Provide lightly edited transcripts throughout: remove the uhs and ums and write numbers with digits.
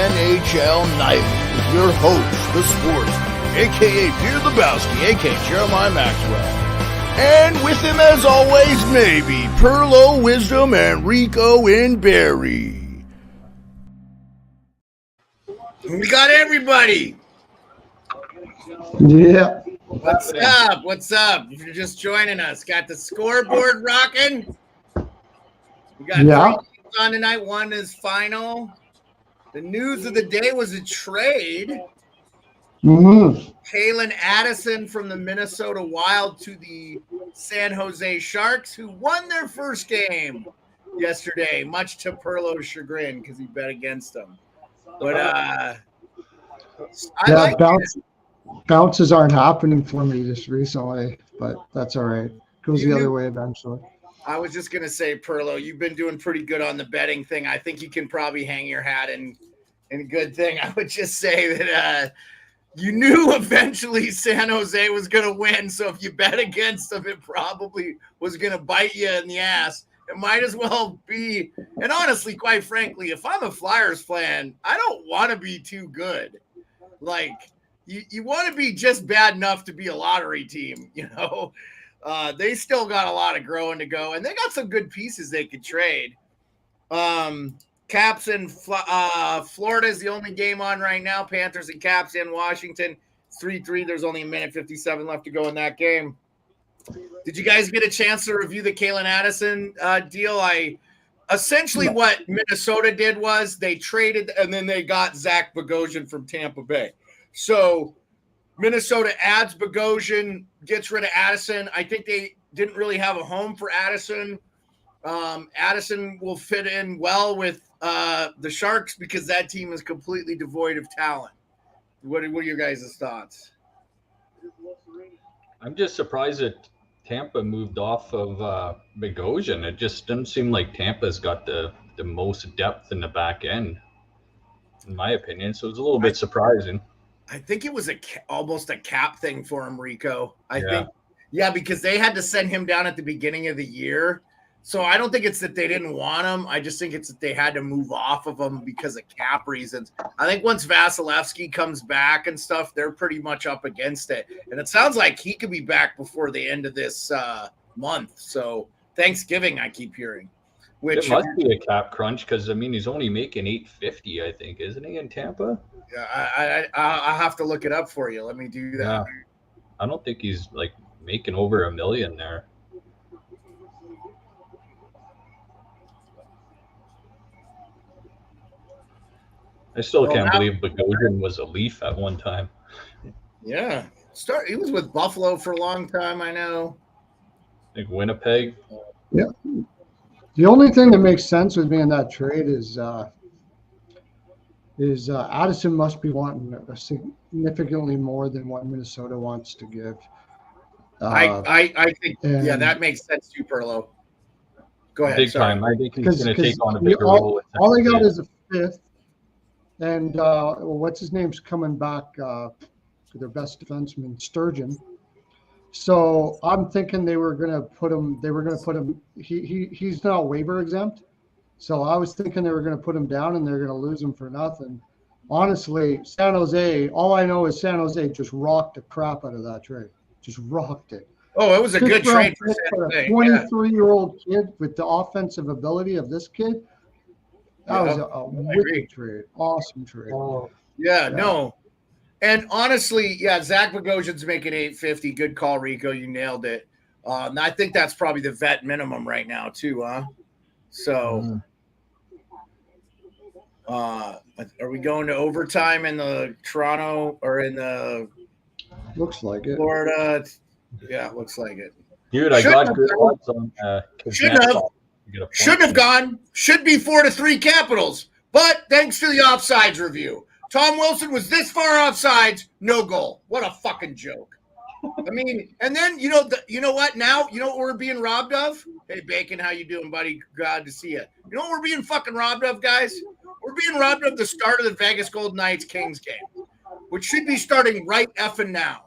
NHL Nightly with your host, the sports, a.k.a. Pierre Lebowski, a.k.a. Jeremiah Maxwell. And with him, as always, maybe Pearlo, Wisdom, and Rico in Barry. We got everybody. Yeah. What's up? What's up? If you're just joining us, got the scoreboard rocking. We got 3 games on tonight. One is final. The news of the day was a trade. Calen Addison from the Minnesota Wild to the San Jose Sharks, who won their first game yesterday, much to Pearlo's chagrin because he bet against them. But bounces aren't happening for me just recently, but that's all right. Goes the other way eventually. I was just going to say, Pearlo, you've been doing pretty good on the betting thing. I think you can probably hang your hat in a good thing. I would just say that you knew eventually San Jose was going to win. So if you bet against them, it probably was going to bite you in the ass. It might as well be. And honestly, quite frankly, if I'm a Flyers fan, I don't want to be too good. Like, you want to be just bad enough to be a lottery team, you know? They still got a lot of growing to go, and they got some good pieces they could trade. Caps in Florida is the only game on right now. Panthers and Caps in Washington. 3-3. There's only a minute 57 left to go in that game. Did you guys get a chance to review the Calen Addison deal? What Minnesota did was they traded, and then they got Zach Bogosian from Tampa Bay. So Minnesota adds Bogosian, gets rid of Addison. I think they didn't really have a home for Addison. Addison will fit in well with the Sharks because that team is completely devoid of talent. What are your guys' thoughts? I'm just surprised that Tampa moved off of Bogosian. It just doesn't seem like Tampa's got the most depth in the back end, in my opinion. So it's a little bit surprising. I think it was almost a cap thing for him, Rico. I think because they had to send him down at the beginning of the year. So I don't think it's that they didn't want him. I just think it's that they had to move off of him because of cap reasons. I think once Vasilevsky comes back and stuff, they're pretty much up against it. And it sounds like he could be back before the end of this month. So Thanksgiving, I keep hearing. Which it must be a cap crunch because, I mean, he's only making $850, I think, isn't he, in Tampa? Yeah, I'll have to look it up for you. Let me do that. Yeah. I don't think he's, making over $1 million there. I still can't believe Bogosian was a Leaf at one time. Yeah. He was with Buffalo for a long time, I know. I think Winnipeg. Yeah. The only thing that makes sense with me in that trade is Addison must be wanting significantly more than what Minnesota wants to give. I think, that makes sense too, Perlo. Go ahead. Big time. I think he's going to take on a bigger role. All they got is a fifth, and what's his name's coming back to their best defenseman, Sturgeon. So I'm thinking they were going to put him. He's now waiver exempt. So I was thinking they were going to put him down and they're going to lose him for nothing. Honestly, San Jose, all I know is San Jose just rocked the crap out of that trade. Just rocked it. Oh, it was a good trade for San Jose. A 23-year-old kid with the offensive ability of this kid. That was a wicked trade. Awesome trade. No. And honestly, Zach Bogosian's making $850. Good call, Rico. You nailed it. And I think that's probably the vet minimum right now, too, huh? So, are we going to overtime in the Toronto or in the looks like it. Florida? Yeah, it looks like it. Dude, I got good odds on Shouldn't have gone. Should be 4-3 Capitals. But thanks to the offsides review. Tom Wilson was this far offsides, no goal. What a fucking joke. I mean, and then you know what? Now you know what we're being robbed of. Hey, Bacon, how you doing, buddy? Glad to see you. You know what we're being fucking robbed of, guys? We're being robbed of the start of the Vegas Golden Knights Kings game, which should be starting right effing now.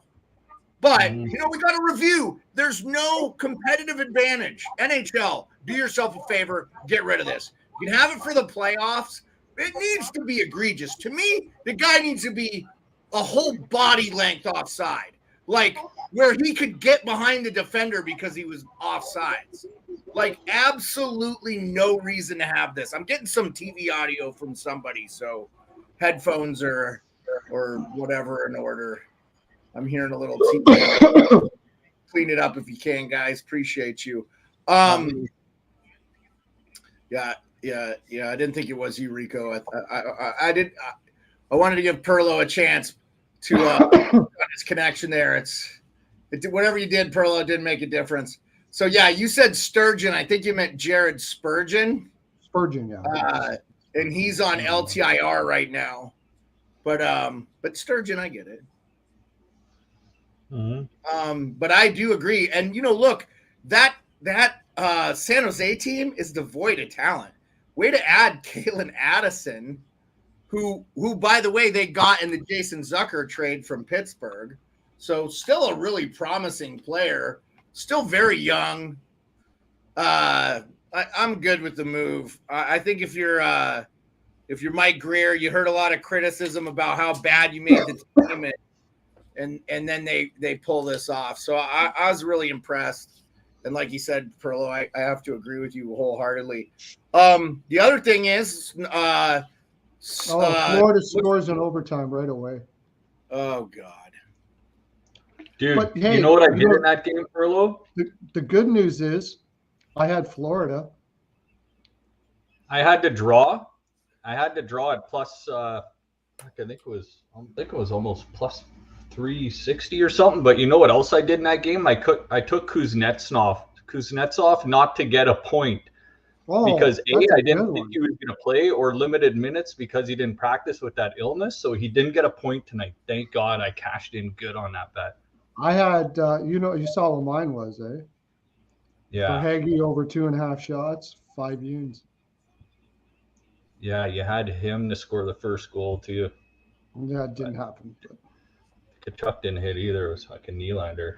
But we got to review. There's no competitive advantage. NHL, do yourself a favor, get rid of this. You can have it for the playoffs. it needs to be egregious. To me, the guy needs to be a whole body length offside, like where he could get behind the defender because he was offsides. Like, absolutely no reason to have this. I'm getting some TV audio from somebody, so headphones or whatever in order. I'm hearing a little TV. Clean it up if you can, guys. Appreciate you. Yeah. I didn't think it was you, Rico. I did. I wanted to give Pearlo a chance to his connection there. Whatever you did, Pearlo, didn't make a difference. So yeah, you said Sturgeon. I think you meant Jared Spurgeon. Spurgeon, yeah. And he's on LTIR right now. But Sturgeon, I get it. Mm-hmm. But I do agree. And look, that San Jose team is devoid of talent. Way to add Calen Addison, who by the way they got in the Jason Zucker trade from Pittsburgh. So still a really promising player. Still very young. I'm good with the move. I think if you're Mike Greer, you heard a lot of criticism about how bad you made the team, and then they pull this off. So I was really impressed. And like you said, Pearlo, I have to agree with you wholeheartedly. The other thing is, Florida scores in overtime right away. Oh God. Dude, But, hey, you know what I did in that game, Pearlo? The good news is I had Florida. I had to draw at plus. I think it was almost plus 360 or something. But you know what else I did in that game? I took Kuznetsov not to get a point because I didn't think he was going to play or limited minutes because he didn't practice with that illness. So he didn't get a point tonight. Thank God I cashed in good on that bet. I had, you saw what mine was, eh? Yeah. For Hagee over 2.5 shots, 5 units. Yeah, you had him to score the first goal too. Yeah, it didn't happen. Kachuk didn't hit either. It was fucking Nylander.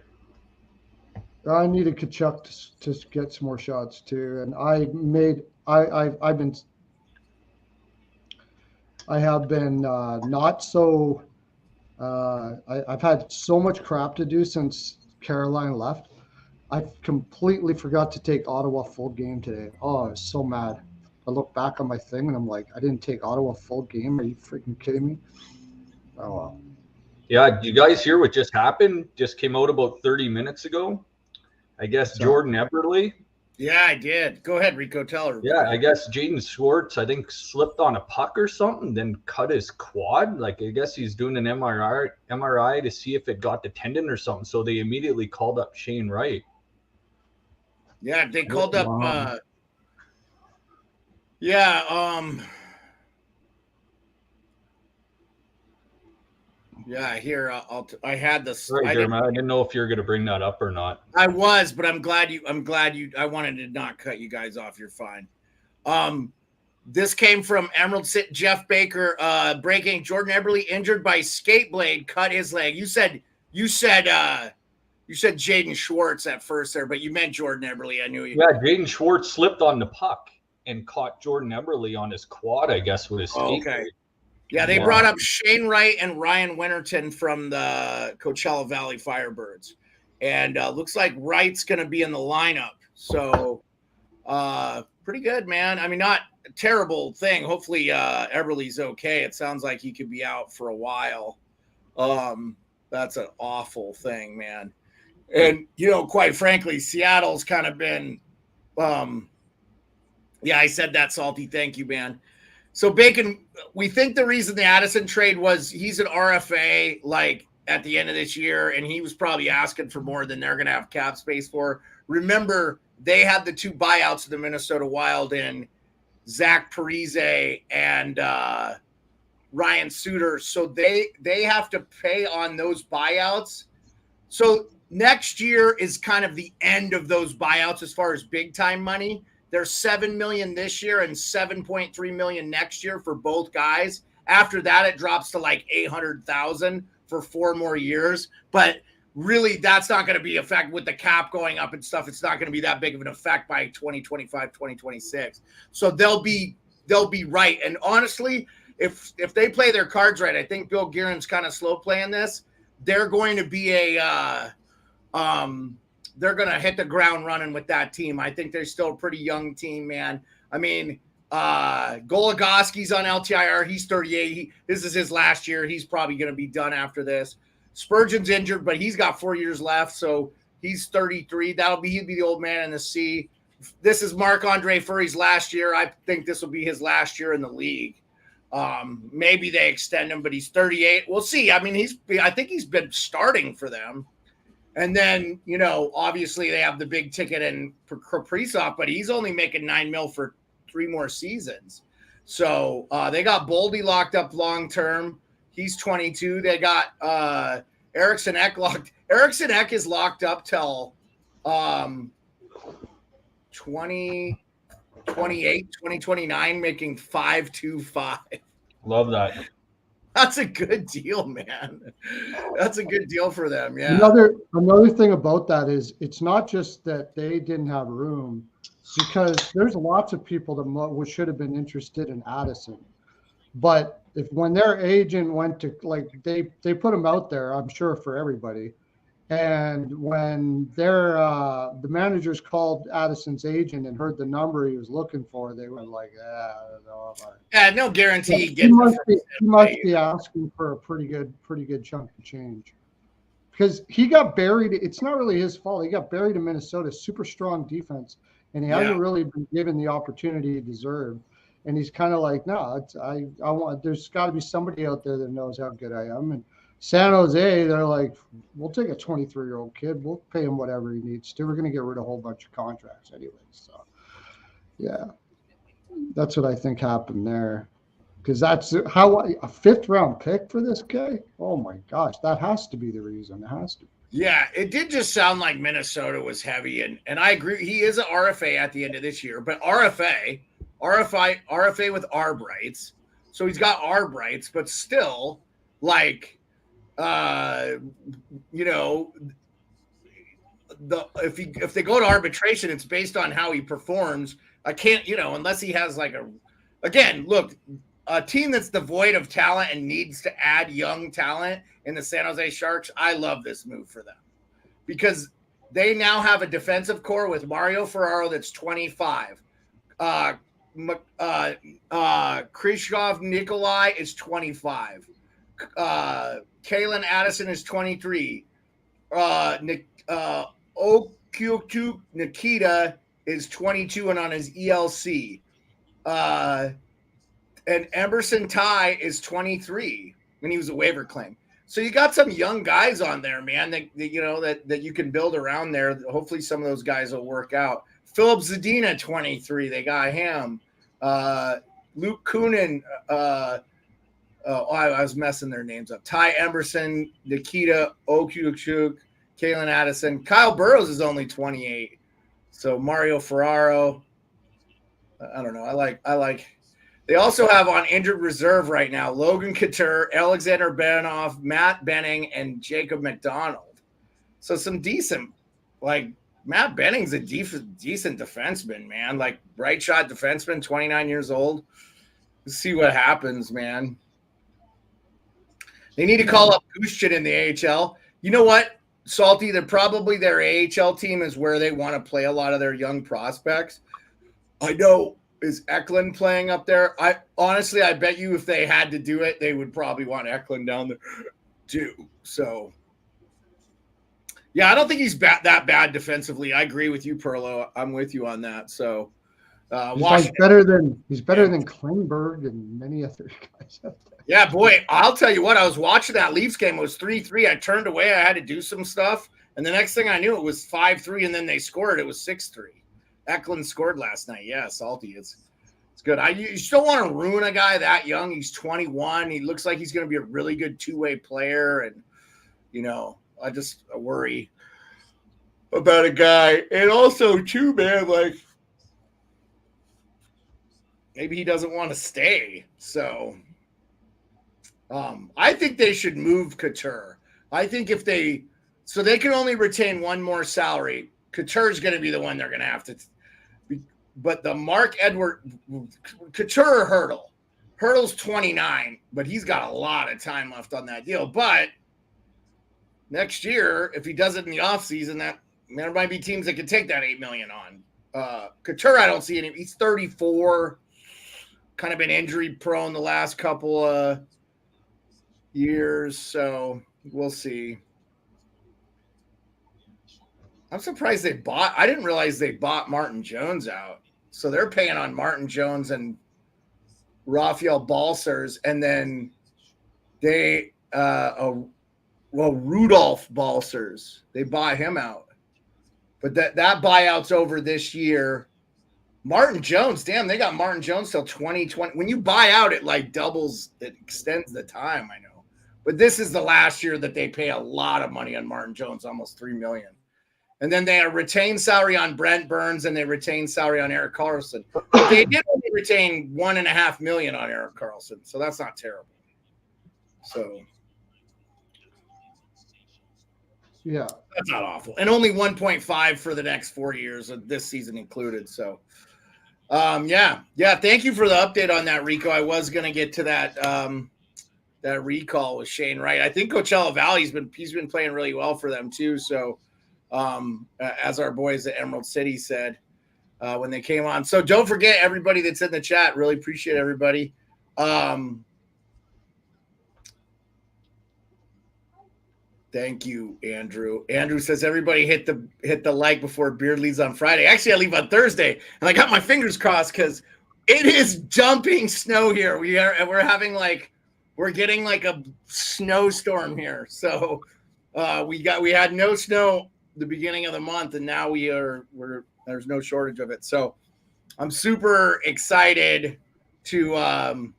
I needed Kachuk to get some more shots too, and I have been not so. I've had so much crap to do since Caroline left. I completely forgot to take Ottawa full game today. Oh, I was so mad. I look back on my thing and I'm like, I didn't take Ottawa full game. Are you freaking kidding me? Oh, well. Yeah, did you guys hear what just happened? Just came out about 30 minutes ago. I guess Jordan Eberle. Yeah, I did. Go ahead, Rico. Tell her. Yeah, I guess Jaden Schwartz, I think, slipped on a puck or something, then cut his quad. Like, I guess he's doing an MRI to see if it got the tendon or something. So they immediately called up Shane Wright. Yeah, they called up. Yeah, here I had this. Right, Jeremiah. I didn't know if you were going to bring that up or not. I was, but I'm glad you. I wanted to not cut you guys off. You're fine. This came from Emerald City. Jeff Baker breaking. Jordan Eberle injured by skate blade, cut his leg. You said Jaden Schwartz at first there, but you meant Jordan Eberle. I knew you. Yeah, Jaden Schwartz slipped on the puck and caught Jordan Eberle on his quad, I guess, with his skate blade. Yeah, they brought up Shane Wright and Ryan Winterton from the Coachella Valley Firebirds. And looks like Wright's going to be in the lineup. So pretty good, man. I mean, not a terrible thing. Hopefully Eberle's okay. It sounds like he could be out for a while. That's an awful thing, man. And, quite frankly, Seattle's kind of been I said that, Salty. Thank you, man. So, Bacon, we think the reason the Addison trade was he's an RFA, like, at the end of this year, and he was probably asking for more than they're going to have cap space for. Remember, they had the 2 buyouts of the Minnesota Wild in Zach Parise and Ryan Suter. So they have to pay on those buyouts. So next year is kind of the end of those buyouts as far as big-time money. There's $7 million this year and $7.3 million next year for both guys. After that, it drops to like $800,000 for 4 more years. But really, that's not going to be effect with the cap going up and stuff. It's not going to be that big of an effect by 2025, 2026. So they'll be they'll be right. And honestly, if they play their cards right, I think Bill Guerin's kind of slow playing this. They're going to be they're going to hit the ground running with that team. I think they're still a pretty young team, man. I mean, Goligoski's on LTIR. He's 38. This is his last year. He's probably going to be done after this. Spurgeon's injured, but he's got 4 years left, so he's 33. He'll be the old man in the sea. This is Marc-Andre Fleury's last year. I think this will be his last year in the league. Maybe they extend him, but he's 38. We'll see. I mean, I think he's been starting for them. And then, obviously they have the big ticket in Kaprizov, but he's only making $9 million for 3 more seasons. So they got Boldy locked up long term. He's 22. They got Eriksson Ek locked. Eriksson Ek is locked up till 2029, making $525. Love that. That's a good deal, man. That's a good deal for them. Yeah. Another thing about that is it's not just that they didn't have room, because there's lots of people that should have been interested in Addison. But when their agent went to, like, they put him out there, I'm sure, for everybody. And when the managers called Addison's agent and heard the number he was looking for, they were like, no guarantee. He must be asking for a pretty good chunk of change, because he got buried. It's not really his fault. He got buried in Minnesota, super strong defense, and he hasn't really been given the opportunity he deserved. And he's kind of like, no, I want. There's got to be somebody out there that knows how good I am. And San Jose, they're like, we'll take a 23-year-old kid. We'll pay him whatever he needs to. We're going to get rid of a whole bunch of contracts anyway. So, yeah, that's what I think happened there. Because that's how a 5th-round pick for this guy. Oh my gosh, that has to be the reason. It has to be. Yeah, it did just sound like Minnesota was heavy, and I agree. He is an RFA at the end of this year, but RFA with ARB rights. So he's got ARB rights, but still, like, if they go to arbitration, it's based on how he performs. I can't, unless he has like a team that's devoid of talent and needs to add young talent in the San Jose Sharks. I love this move for them, because they now have a defensive core with Mario Ferraro that's 25. Krzysztof Nikolai is 25. Calen Addison is 23. Okyukuk Nikita is 22 and on his ELC. And Emerson Ty is 23 when he was a waiver claim. So you got some young guys on there, man, that you can build around there. Hopefully some of those guys will work out. Philip Zadina, 23. They got him. Luke Kunin. I was messing their names up. Ty Emerson, Nikita Okyukuk, Calen Addison. Kyle Burrows is only 28. So Mario Ferraro. I don't know. I like. They also have on injured reserve right now Logan Couture, Alexander Beninoff, Matt Benning, and Jacob McDonald. So some decent, like, Matt Benning's a decent defenseman, man. Like, right shot defenseman, 29 years old. Let's see what happens, man. They need to call up Gushchin in the AHL. You know what, Salty? They're probably their AHL team is where they want to play a lot of their young prospects. I know. Is Eklund playing up there? I bet you if they had to do it, they would probably want Eklund down there too. So, yeah, I don't think he's that bad defensively. I agree with you, Pearlo. I'm with you on that. So, he's better than Klingberg and many other guys out there. Yeah, boy, I'll tell you what. I was watching that Leafs game. It was 3-3. I turned away. I had to do some stuff, and the next thing I knew, it was 5-3, and then they scored. It was 6-3. Eklund scored last night. Yeah, Salty. It's good. You still want to ruin a guy that young. He's 21. He looks like he's going to be a really good two-way player. And, I just worry about a guy. And also, too, man, like, maybe he doesn't want to stay. So, I think they should move Couture. I think they can only retain one more salary. Couture's going to be the one they're going to have to but the Mark Edward Couture Hurdle. Hurdle's 29, but he's got a lot of time left on that deal. But next year, if he does it in the offseason, there might be teams that could take that $8 million on. Couture, I don't see any. He's 34, kind of been injury prone the last couple of years, so we'll see. I'm surprised they bought. I didn't realize they bought Martin Jones out, so they're paying on Martin Jones and Rafael Balcers, and then they Rudolph Balcers, they buy him out, but that buyout's over this year. Martin Jones, damn, they got Martin Jones till 2020. When you buy out, it like doubles, it extends the time, I know. But this is the last year that they pay a lot of money on Martin Jones, almost $3 million. And then they retain salary on Brent Burns, and they retain salary on Erik Karlsson. But they did only retain $1.5 million on Erik Karlsson, so that's not terrible. So yeah, that's not awful. And only 1.5 for the next 4 years, of this season included. So yeah. Thank you for the update on that, Rico. I was gonna get to that that recall with Shane Wright. I think Coachella Valley's been playing really well for them too. So as our boys at Emerald City said when they came on. So don't forget everybody that's in the chat. Really appreciate everybody. Thank you, Andrew. Andrew says everybody hit the like before Beard leaves on Friday. Actually, I leave on Thursday, and I got my fingers crossed because it is dumping snow here. We're getting like a snowstorm here. So we had no snow the beginning of the month, and now there's no shortage of it. So I'm super excited to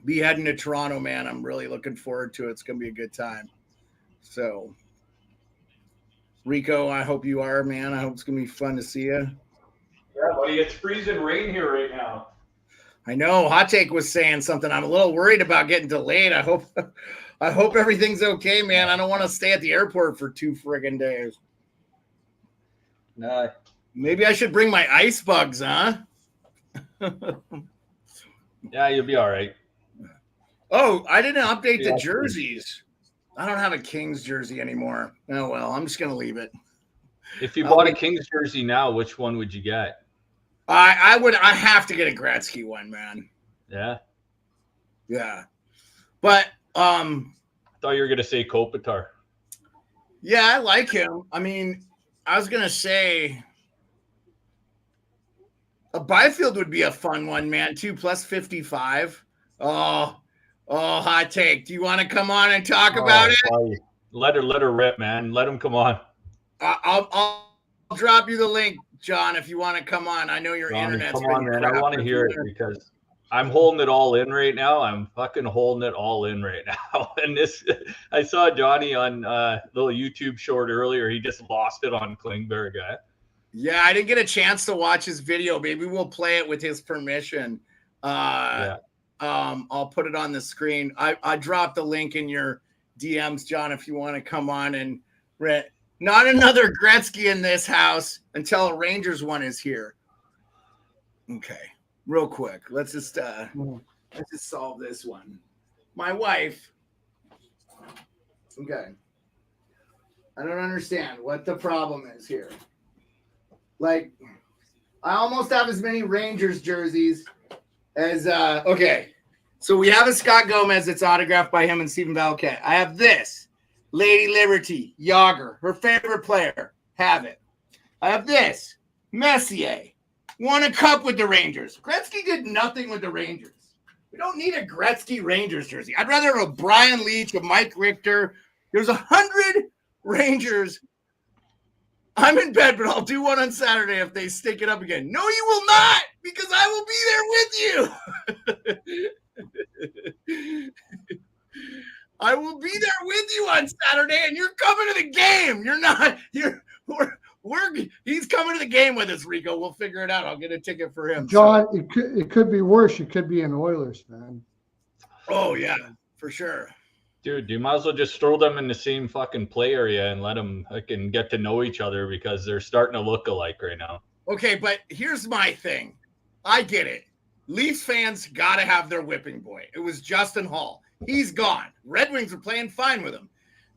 be heading to Toronto, man. I'm really looking forward to it. It's gonna be a good time. So, Rico, I hope you are, man. I hope it's going to be fun to see you. Yeah, buddy, it's freezing rain here right now. I know. Hot Take was saying something. I'm a little worried about getting delayed. I hope everything's okay, man. I don't want to stay at the airport for 2 friggin' days. No. Maybe I should bring my ice bugs, huh? Yeah, you'll be all right. Oh, I didn't update the jerseys. I don't have a Kings jersey anymore. Oh, well, I'm just going to leave it. If you bought a Kings jersey now, which one would you get? I have to get a Gretzky one, man. Yeah. Yeah. But I thought you were going to say Kopitar. Yeah, I like him. I mean, I was going to say a Byfield would be a fun one, man, too, plus 55. Oh, Hot Take. Do you want to come on and talk about it? Buddy. Let her rip, man. Let him come on. I'll drop you the link, John, if you want to come on. I know your internet's come on, man. I want to hear it because I'm holding it all in right now. I'm fucking holding it all in right now. And I saw Johnny on a little YouTube short earlier. He just lost it on Klingberg. Yeah, I didn't get a chance to watch his video. Maybe we'll play it with his permission. Yeah. I'll put it on the screen. I dropped the link in your DMs, John, if you want to come on and read. Not another Gretzky in this house until a Rangers one is here. Okay, real quick. Let's just solve this one. My wife. Okay. I don't understand what the problem is here. Like, I almost have as many Rangers jerseys as okay. So we have a Scott Gomez that's autographed by him and Stephen Valquette. I have this. Lady Liberty, Yager, her favorite player. Have it. I have this. Messier. Won a cup with the Rangers. Gretzky did nothing with the Rangers. We don't need a Gretzky Rangers jersey. I'd rather have a Brian Leetch, a Mike Richter. There's 100 Rangers. I'm in bed, but I'll do one on Saturday if they stick it up again. No, you will not, because I will be there with you. I will be there with you on Saturday, and you're coming to the game. You're not. He's coming to the game with us, Rico. We'll figure it out. I'll get a ticket for him. John, it could be worse. You could be an Oilers fan. Oh yeah, for sure. Dude, you might as well just throw them in the same fucking play area and let them fucking get to know each other because they're starting to look alike right now. Okay, but here's my thing. I get it. Leafs fans got to have their whipping boy. It was Justin Hall. He's gone. Red Wings are playing fine with him.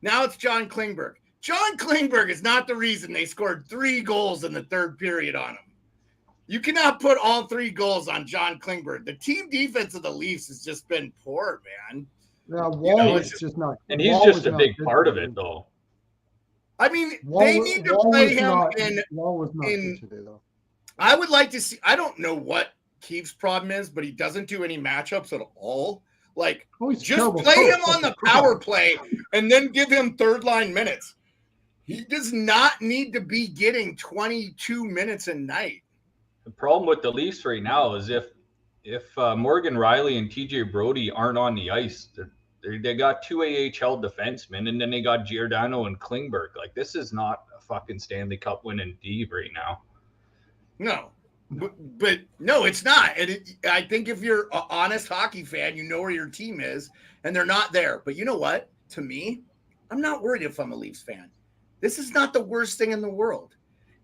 Now it's John Klingberg. John Klingberg is not the reason they scored 3 goals in the third period on him. You cannot put all 3 goals on John Klingberg. The team defense of the Leafs has just been poor, man. Yeah, Wall is just not. And he's just a big part of it, though. I mean, they need to play him in. Wall was not good today, though. I would like to see. I don't know what Keefe's problem is, but he doesn't do any matchups at all. Like, just play him on the power play and then give him third line minutes. He does not need to be getting 22 minutes a night. The problem with the Leafs right now is if Morgan Riley and TJ Brody aren't on the ice, they got 2 AHL defensemen, and then they got Giordano and Klingberg. Like, this is not a fucking Stanley Cup winning D right now. No. But no, it's not. And I think if you're an honest hockey fan, you know where your team is, and they're not there. But you know what? To me, I'm not worried if I'm a Leafs fan. This is not the worst thing in the world.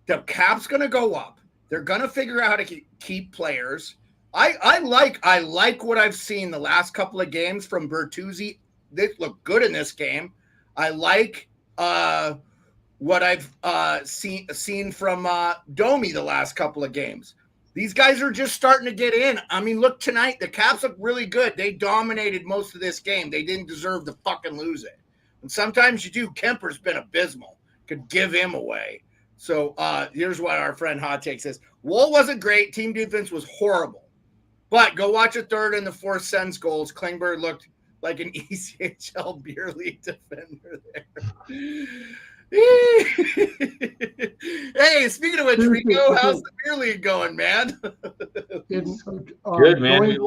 The cap's going to go up. They're going to figure out how to keep players. I like what I've seen the last couple of games from Bertuzzi. They look good in this game. I like what I've seen from Domi the last couple of games. These guys are just starting to get in. I mean, look tonight, the Caps look really good. They dominated most of this game. They didn't deserve to fucking lose it. And sometimes you do. Kemper's been abysmal. Could give him away. So here's what our friend Hot Take says. Wool wasn't great. Team defense was horrible. But go watch a third and the fourth Sens goals. Klingberg looked like an ECHL beer league defender there. Hey, speaking of which, Rico, how's the beer league going, man? Good, man. We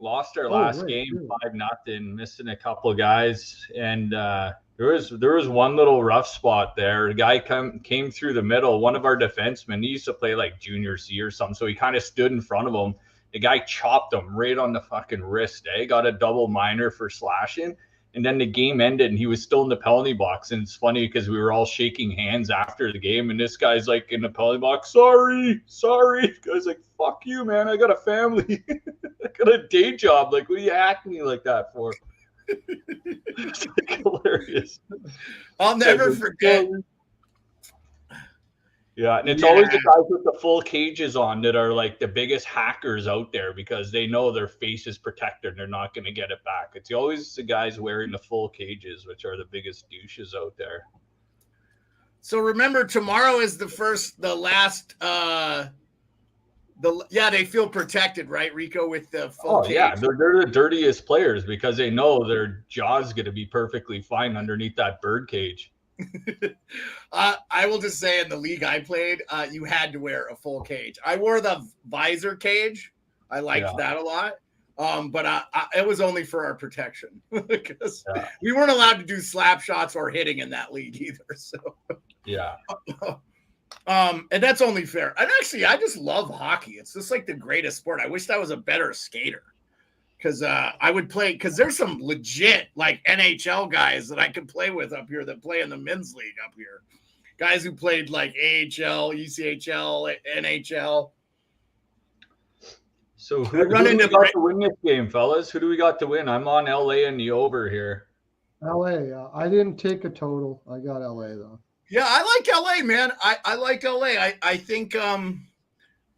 lost our last game 5-0, missing a couple of guys, and there was one little rough spot there. The guy came through the middle. One of our defensemen, he used to play like junior C or something, so he kind of stood in front of him. The guy chopped him right on the fucking wrist. Got a double minor for slashing. And then the game ended, and he was still in the penalty box. And it's funny because we were all shaking hands after the game, and this guy's like in the penalty box, sorry. The guy's like, fuck you, man. I got a family. I got a day job. Like, what are you acting me like that for? It's like hilarious. I'll never forget. Yeah, and it's always the guys with the full cages on that are like the biggest hackers out there because they know their face is protected and they're not going to get it back. It's always the guys wearing the full cages, which are the biggest douches out there. So remember, tomorrow is they feel protected, right, Rico, with the full cage? Yeah, they're the dirtiest players because they know their jaw's going to be perfectly fine underneath that bird cage. I will just say in the league I played, you had to wear a full cage. I wore the visor cage. I liked that a lot. But it was only for our protection because we weren't allowed to do slap shots or hitting in that league either. So and that's only fair. And actually, I just love hockey. It's just like the greatest sport. I wish I was a better skater. Because I would play, because there's some legit like NHL guys that I could play with up here that play in the men's league up here. Guys who played like AHL, ECHL, NHL. So who do we got to win this game, fellas? Who do we got to win? I'm on LA and the over here. LA. I didn't take a total. I got LA though. Yeah, I like LA, man. I like LA.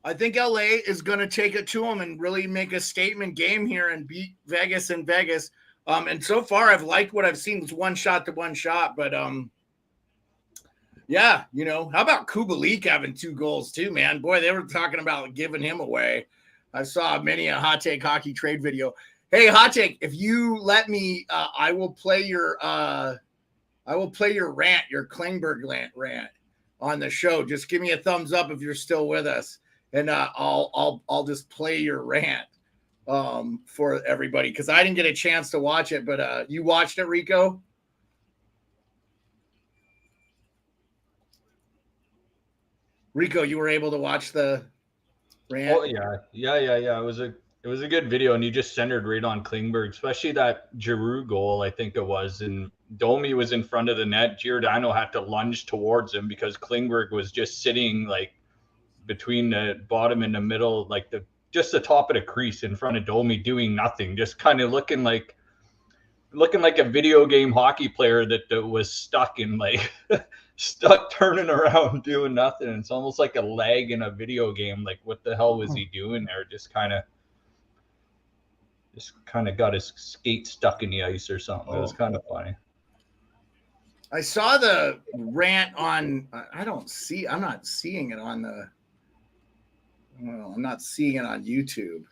I think LA is going to take it to them and really make a statement game here and beat Vegas in Vegas. And so far, I've liked what I've seen. It's one shot to one shot. But, how about Kubalik having 2 goals too, man? Boy, they were talking about giving him away. I saw many a Hot Take hockey trade video. Hey, Hot Take, if you let me, I will play your rant, your Klingberg rant on the show. Just give me a thumbs up if you're still with us. And I'll just play your rant for everybody because I didn't get a chance to watch it, but you watched it, Rico? Rico, you were able to watch the rant? Oh yeah. It was a good video, and you just centered right on Klingberg, especially that Giroux goal, I think it was. And Domi was in front of the net. Giordano had to lunge towards him because Klingberg was just sitting like between the bottom and the middle, like just the top of the crease in front of Domi, doing nothing, just kind of looking like a video game hockey player that was stuck turning around doing nothing. It's almost like a lag in a video game. Like, what the hell was he doing there? Just kind of got his skate stuck in the ice or something. It was kind of funny. I saw the rant on. I'm not seeing it on the. Well, I'm not seeing it on YouTube.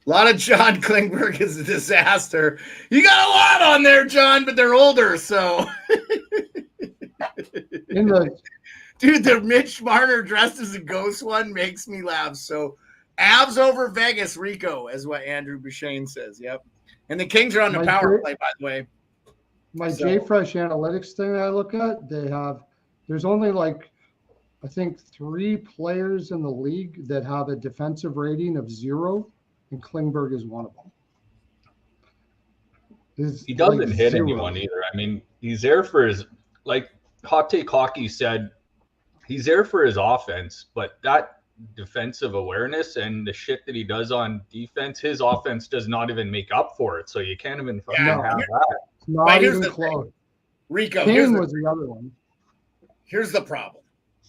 A lot of John Klingberg is a disaster. You got a lot on there, John, but they're older, so. Dude, the Mitch Marner dressed as a ghost one makes me laugh. So, Avs over Vegas, Rico, is what Andrew Bouchane says. Yep. And the Kings are on the power play, by the way. My JFresh analytics thing I look at, there's only I think 3 players in the league that have a defensive rating of 0, and Klingberg is one of them. He doesn't hit anyone either. I mean, he's there for his, like Hot Take Hockey said, he's there for his offense, but that defensive awareness and the shit that he does on defense, his offense does not even make up for it. So you can't even fucking have that. It's not even close. Rico, was the other one. Here's the problem.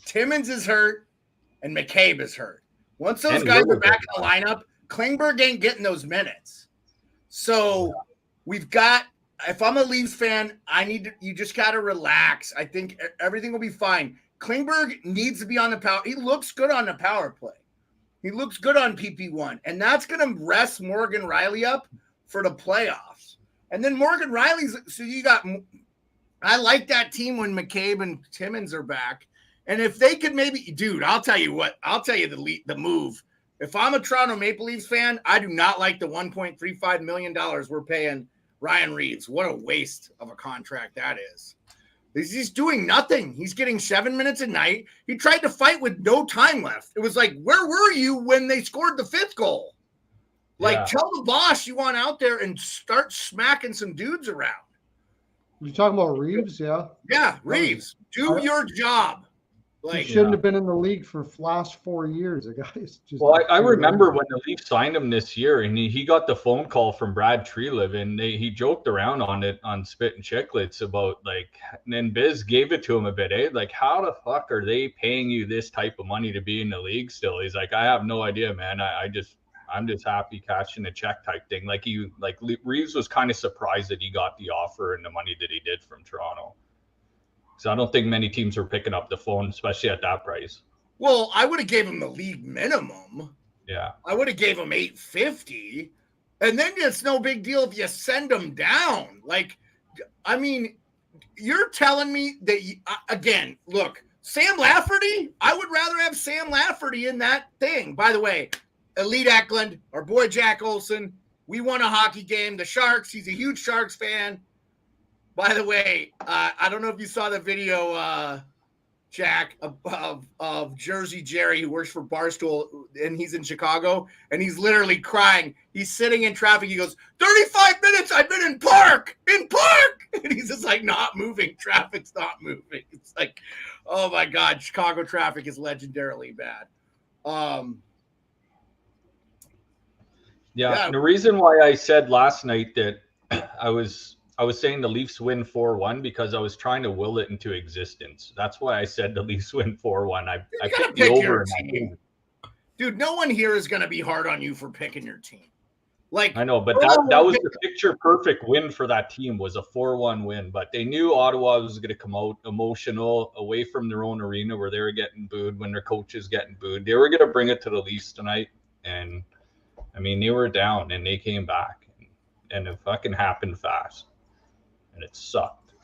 Timmins is hurt and McCabe is hurt. Once those guys are back in the lineup, Klingberg ain't getting those minutes. So we've got, if I'm a Leafs fan, you just got to relax. I think everything will be fine. Klingberg needs to be on the power. He looks good on the power play. He looks good on PP1. And that's going to rest Morgan Riley up for the playoffs. And then Morgan Riley's, I like that team when McCabe and Timmins are back. And if they could I'll tell you the move. If I'm a Toronto Maple Leafs fan, I do not like the $1.35 million we're paying Ryan Reeves. What a waste of a contract that is. He's doing nothing. He's getting 7 minutes a night. He tried to fight with no time left. It was like, where were you when they scored the 5th goal? Tell the boss you want out there and start smacking some dudes around. You're talking about Reeves, yeah? Yeah, Reeves. Do your job. He shouldn't have been in the league for the last 4 years. The guy's just. Well, I remember when the Leafs signed him this year, and he got the phone call from Brad Treliv, and he joked around on it on Spit and Chicklets about and then Biz gave it to him a bit, how the fuck are they paying you this type of money to be in the league still? He's like, I have no idea, man. I'm just happy cashing a check type thing. Reeves was kind of surprised that he got the offer and the money that he did from Toronto. So I don't think many teams were picking up the phone, especially at that price. Well, I would have gave him the league minimum. Yeah. I would have gave him $850. And then it's no big deal if you send him down. You're telling me that, again, look, Sam Lafferty, I would rather have Sam Lafferty in that thing. By the way, Elite Eklund, our boy Jack Olson, we won a hockey game. The Sharks, he's a huge Sharks fan. By the way, I don't know if you saw the video, Jack, of Jersey Jerry, who works for Barstool, and he's in Chicago, and he's literally crying. He's sitting in traffic. He goes, 35 minutes, I've been in park. And he's just not moving. Traffic's not moving. It's like, oh my God, Chicago traffic is legendarily bad. The reason why I said last night that I was saying the Leafs win 4-1 because I was trying to will it into existence. That's why I said the Leafs win 4-1. I picked the over. Dude, no one here is going to be hard on you for picking your team. I know, but that was the picture perfect win for that team, was a 4-1 win. But they knew Ottawa was going to come out emotional away from their own arena where they were getting booed when their coach is getting booed. They were going to bring it to the Leafs tonight. And they were down and they came back, and it fucking happened fast. And it sucked.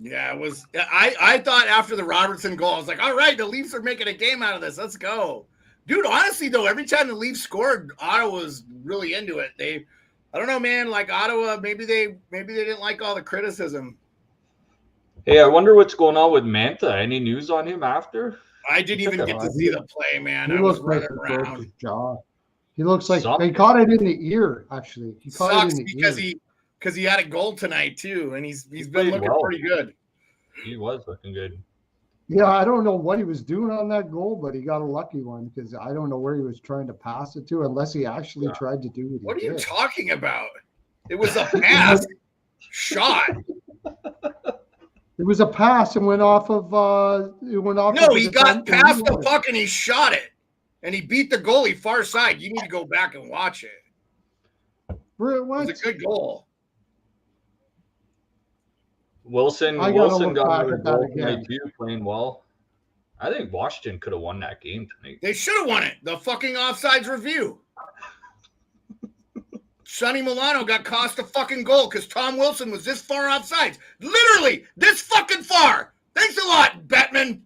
Yeah, it was. I thought after the Robertson goal, I was like, all right, the Leafs are making a game out of this. Let's go. Dude, honestly, though, every time the Leafs scored, Ottawa was really into it. I don't know, man, Ottawa, maybe they didn't like all the criticism. Hey, I wonder what's going on with Manta. Any news on him after? I didn't even get to see the play, man. I was running around. He looks like he caught it in the ear, actually. He caught it in the ear. because he had a goal tonight too, and he's been played looking well. pretty good. He was looking good. Yeah, I don't know what he was doing on that goal, but he got a lucky one because I don't know where he was trying to pass it to, unless he actually tried to do What are he you did. talking about? It was a pass shot. It was a pass and went off of. It went off. No, of he got past the puck and he shot it, and he beat the goalie far side. You need to go back and watch it. What? It was a good goal. Wilson I gotta got look back another at that goal tonight again. too, playing well. I think Washington could have won that game tonight. They should have won it. The fucking offsides review. Sonny Milano got cost a fucking goal because Tom Wilson was this far offsides. Literally this fucking far. Thanks a lot, Bettman.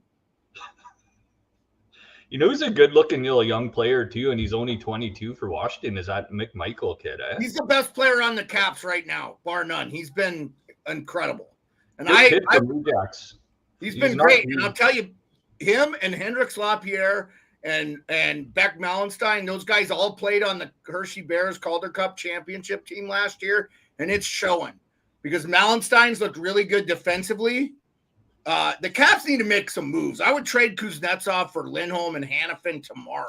You know who's a good-looking little young player too, and he's only 22 for Washington. Is that McMichael kid? Eh? He's the best player on the Caps right now, bar none. He's been incredible. And Good kid from Blue Jacks. He's been great. And I'll tell you, him and Hendrix Lapierre and Beck Mallenstein, those guys all played on the Hershey Bears Calder Cup championship team last year, and it's showing because Mallenstein's looked really good defensively. The Caps need to make some moves. I would trade Kuznetsov for Lindholm and Hannafin tomorrow,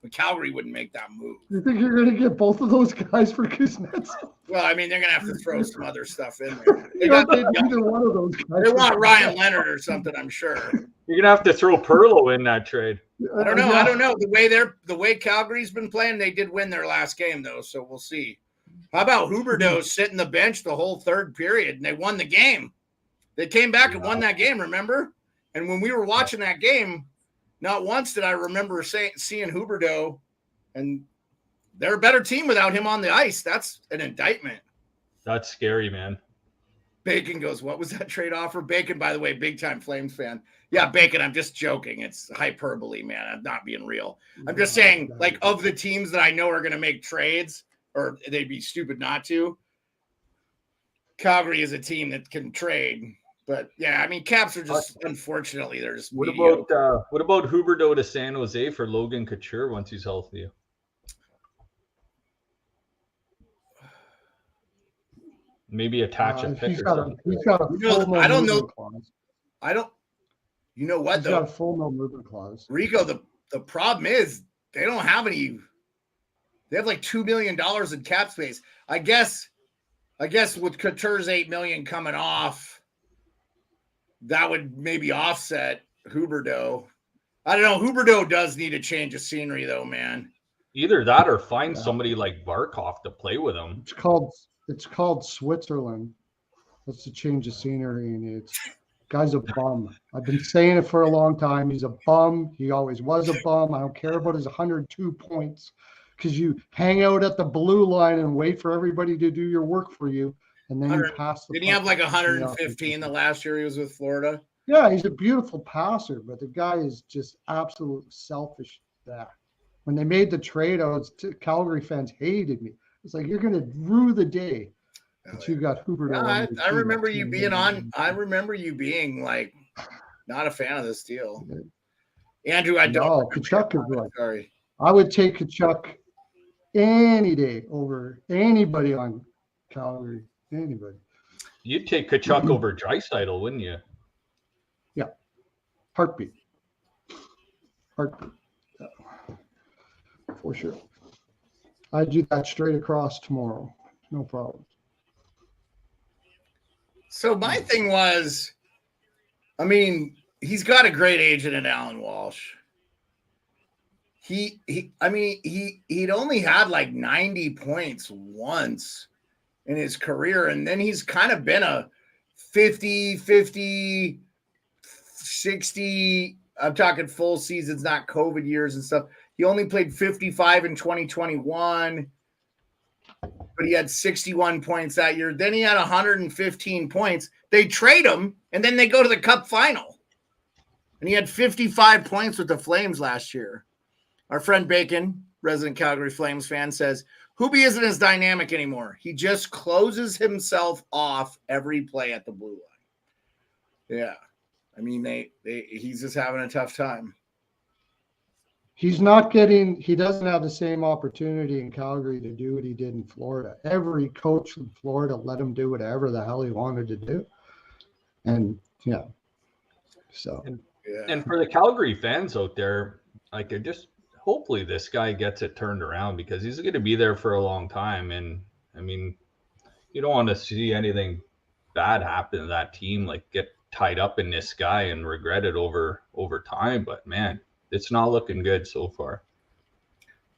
but Calgary wouldn't make that move. You think you're going to get both of those guys for Kuznetsov? Well, I mean, they're going to have to throw some other stuff in there. They got either one of those guys. They want Ryan Leonard or something, I'm sure. You're gonna have to throw Pearlo in that trade. I don't know. I don't know. The way Calgary's been playing, they did win their last game though, so we'll see. How about Huberdeau sitting the bench the whole third period and they won the game? They came back and won that game, remember? And when we were watching that game, not once did I remember seeing Huberdeau, and they're a better team without him on the ice. That's an indictment. That's scary, man. Bacon goes, what was that trade offer? Bacon, by the way, big time Flames fan. Yeah, Bacon, I'm just joking. It's hyperbole, man. I'm not being real. I'm just saying, like, of the teams that I know are going to make trades, or they'd be stupid not to, Calgary is a team that can trade. But, yeah, I mean, Caps are just, unfortunately, they're just What mediocre. about Huberdeau to San Jose for Logan Couture once he's healthy? Maybe attach a pick He's or got something. he's got a full no I don't know. movement clause. You know what, He's though? got a full no movement clause. Rico, the problem is they don't have any. They have like $2 million in cap space. I guess with Couture's $8 million coming off, that would maybe offset Huberdeau. I don't know. Huberdeau does need a change of scenery, though, man. Either that or find somebody like Barkov to play with him. It's called Switzerland. That's a change of scenery, and it's guy's a bum. I've been saying it for a long time. He's a bum. He always was a bum. I don't care about his 102 points because you hang out at the blue line and wait for everybody to do your work for you, and then you pass the. Did he have like 115 the last year he was with Florida? Yeah, he's a beautiful passer, but the guy is just absolutely selfish. That when they made the trade, Calgary fans hated me. It's like you're going to rue the day that you got Huberdeau. I remember you being on. I remember you being like not a fan of this deal, Andrew. I don't. No, Kachuk is right. Sorry. I would take Kachuk any day over anybody on Calgary. Anybody. You'd take Kachuk over Draisaitl, wouldn't you? Yeah. Heartbeat. Yeah. For sure. I'd do that straight across tomorrow. No problem. So my thing was, I mean, he's got a great agent in Alan Walsh. He'd only had like 90 points once in his career, and then he's kind of been a 50, 60. I'm talking full seasons, not COVID years and stuff. He only played 55 in 2021, but he had 61 points that year. Then he had 115 points. They trade him, and then they go to the Cup final. And he had 55 points with the Flames last year. Our friend Bacon, resident Calgary Flames fan, says, Hoobie isn't as dynamic anymore. He just closes himself off every play at the blue line. Yeah. I mean, he's just having a tough time. He doesn't have the same opportunity in Calgary to do what he did in Florida. Every coach from Florida let him do whatever the hell he wanted to do. And yeah, so. And for the Calgary fans out there, like, hopefully this guy gets it turned around, because he's going to be there for a long time. And I mean, you don't want to see anything bad happen to that team, like get tied up in this guy and regret it over time. But man, it's not looking good so far.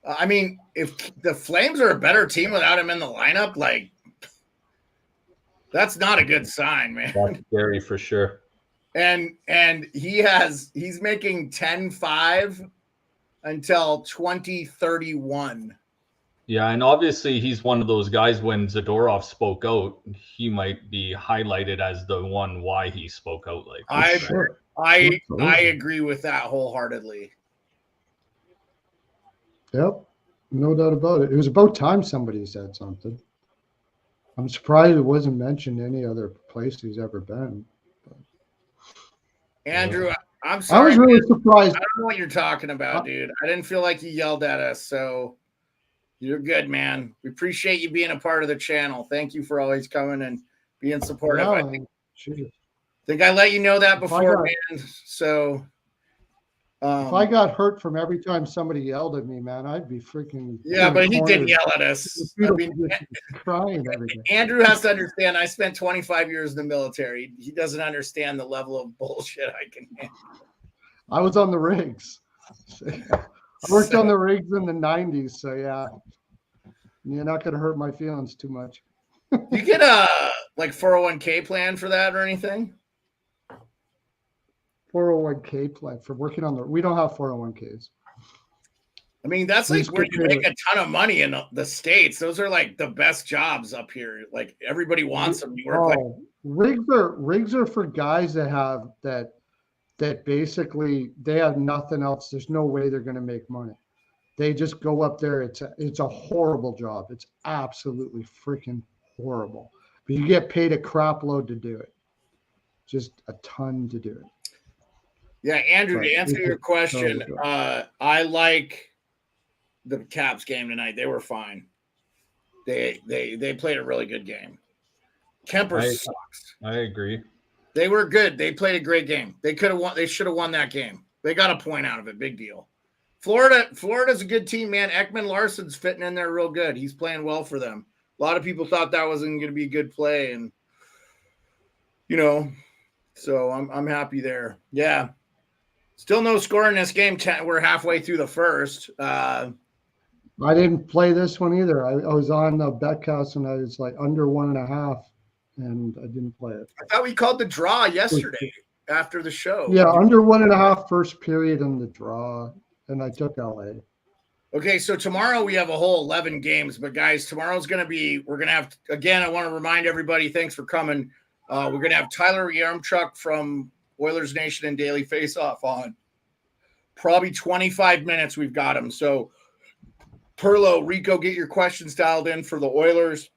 I mean, if the Flames are a better team without him in the lineup, like, that's not a good sign, man. That's scary for sure. And he's making 10-5 until 2031. Yeah, and obviously he's one of those guys, when Zadorov spoke out, he might be highlighted as the one why he spoke out like this. I agree with that wholeheartedly. Yep, no doubt about it. It was about time somebody said something. I'm surprised it wasn't mentioned any other place he's ever been. Andrew, I'm sorry. I was really surprised. I don't know what you're talking about, dude. I didn't feel like you yelled at us, so you're good, man. We appreciate you being a part of the channel. Thank you for always coming and being supportive. Yeah, I think I let you know that before, man. So if I got hurt from every time somebody yelled at me, man, I'd be freaking. Yeah, but he didn't yell at us. I mean, crying every day. Andrew has to understand. I spent 25 years in the military. He doesn't understand the level of bullshit I can handle. I was on the rigs. I worked on the rigs in the 90s, so yeah. You're not gonna hurt my feelings too much. You get a like 401k plan for that or anything? 401k plan for working on we don't have 401ks. I mean, that's like where you make a ton of money in the States. Those are like the best jobs up here. Like everybody wants them. You work rigs are for guys that have that basically they have nothing else. There's no way they're going to make money. They just go up there. It's a horrible job. It's absolutely freaking horrible. But you get paid a crap load to do it. Just a ton to do it. Yeah, Andrew, to answer your question, I like the Caps game tonight. They were fine. They played a really good game. Kemper sucks. I agree. They were good. They played a great game. They could have won. They should have won that game. They got a point out of it. Big deal. Florida's a good team, man. Ekman Larsson's fitting in there real good. He's playing well for them. A lot of people thought that wasn't going to be a good play, and so I'm happy there. Yeah. Still no score in this game. We're halfway through the first. I didn't play this one either. I was on the Betcast and I was like under 1.5, and I didn't play it. I thought we called the draw yesterday after the show. Yeah, under 1.5 first period in the draw, and I took LA. Okay, so tomorrow we have a whole 11 games, but guys, tomorrow's going to be, we're going to have, again, I want to remind everybody, thanks for coming. We're going to have Tyler Yaremchuk from Oilers Nation and Daily Faceoff on. Probably 25 minutes we've got him. So, Pearlo, Rico, get your questions dialed in for the Oilers.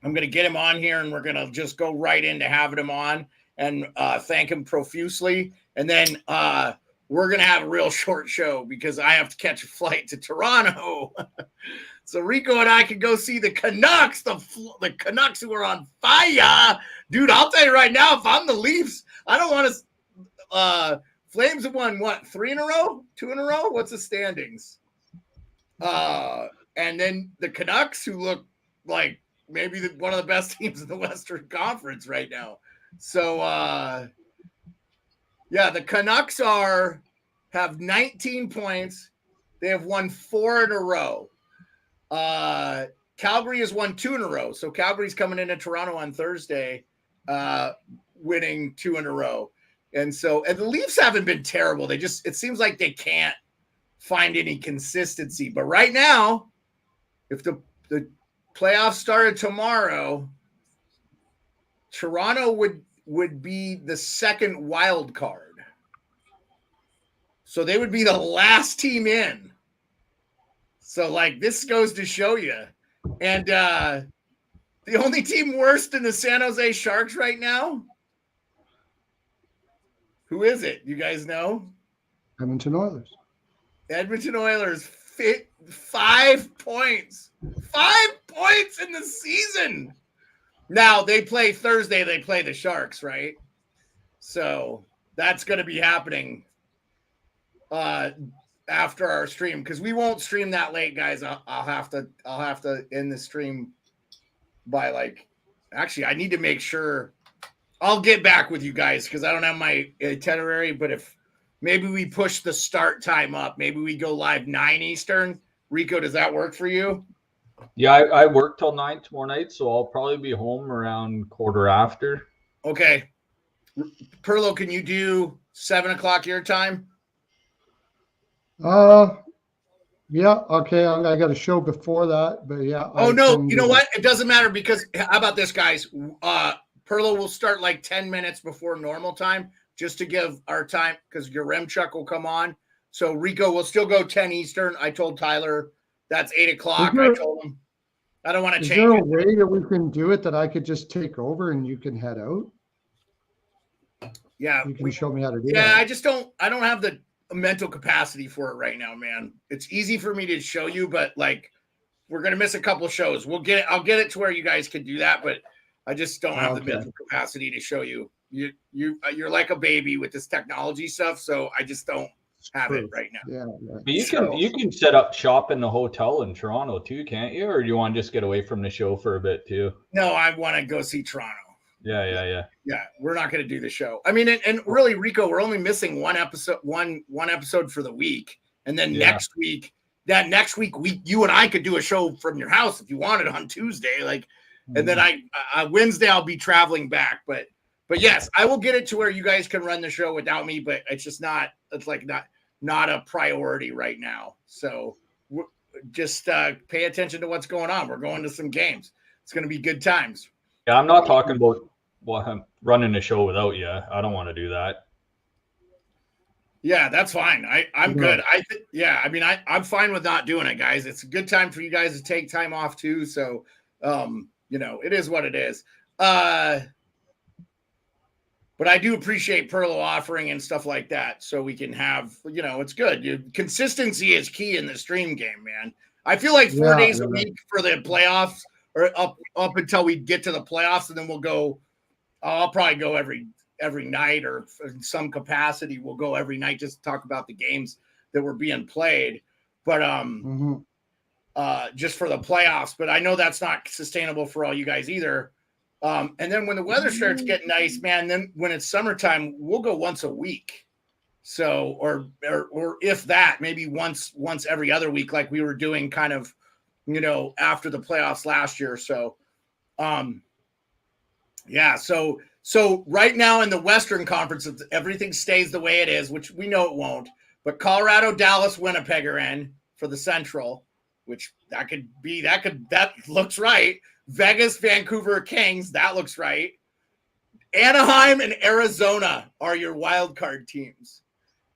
I'm going to get him on here, and we're going to just go right into having him on and thank him profusely. And then we're going to have a real short show because I have to catch a flight to Toronto. So Rico and I can go see the Canucks, the Canucks who are on fire. Dude, I'll tell you right now, if I'm the Leafs, I don't want to Flames have won, what, 3 in a row? 2 in a row? What's the standings? And then the Canucks, who look like maybe one of the best teams in the Western Conference right now. So, yeah, the Canucks have 19 points. They have won 4 in a row. Calgary has won 2 in a row. So Calgary's coming into Toronto on Thursday, winning 2 in a row. And the Leafs haven't been terrible. It seems like they can't find any consistency. But right now, if the playoffs started tomorrow, Toronto would be the second wild card. So they would be the last team in. So, like, this goes to show you. And the only team worse than the San Jose Sharks right now, who is it? You guys know? Edmonton Oilers. Edmonton Oilers 5 points. 5 points in the season. Now they play Thursday. They play the Sharks, right? So that's going to be happening after our stream, because we won't stream that late, guys. I'll have to end the stream by actually, I need to make sure. I'll get back with you guys because I don't have my itinerary, but if maybe we push the start time up, maybe we go live 9 Eastern. Rico, does that work for you? Yeah, I work till 9 tomorrow night, so I'll probably be home around quarter after. Okay. Pearlo, can you do 7 o'clock your time? Yeah, okay. I got a show before that, but yeah. Oh, no, you know what? It doesn't matter because how about this, guys? Pearlo will start 10 minutes before normal time just to give our time because your Remchuk will come on. So Rico will still go 10 Eastern. I told Tyler that's 8 o'clock. I told him I don't want to change. Is there a way that we can do it that I could just take over and you can head out? Yeah. You can show me how to do that. Yeah, I don't have the mental capacity for it right now, man. It's easy for me to show you, but we're going to miss a couple shows. I'll get it to where you guys can do that, but I just don't have the mental capacity to show you. You're like a baby with this technology stuff, so I just don't have it right now. Yeah. But you can set up shop in the hotel in Toronto too, can't you? Or do you want to just get away from the show for a bit too? No, I want to go see Toronto. Yeah. Yeah, we're not going to do the show. I mean, and really, Rico, we're only missing one episode for the week, and then next week, you and I could do a show from your house if you wanted on Tuesday, and then I Wednesday I'll be traveling back, but yes, I will get it to where you guys can run the show without me, but it's just not a priority right now. So just pay attention to what's going on. We're going to some games. It's going to be good times. Yeah, I'm not talking about running a show without you. I don't want to do that. Yeah, that's fine. I'm good. I'm fine with not doing it, guys. It's a good time for you guys to take time off too. So, it is what it is. But I do appreciate Pearlo offering and stuff like that. So we can have, it's good. Consistency is key in the stream game, man. I feel like 4 days a week for the playoffs or up until we get to the playoffs. And then we'll go, I'll probably go every night or in some capacity. We'll go every night just to talk about the games that were being played. But, just for the playoffs, but I know that's not sustainable for all you guys either. And then when the weather starts getting nice, man, then when it's summertime, we'll go once a week. So, or if that, maybe once every other week, like we were doing kind of, after the playoffs last year. So, so right now in the Western Conference, everything stays the way it is, which we know it won't, but Colorado, Dallas, Winnipeg are in for the Central, which that looks right. Vegas, Vancouver Kings, that looks right. Anaheim and Arizona are your wild card teams.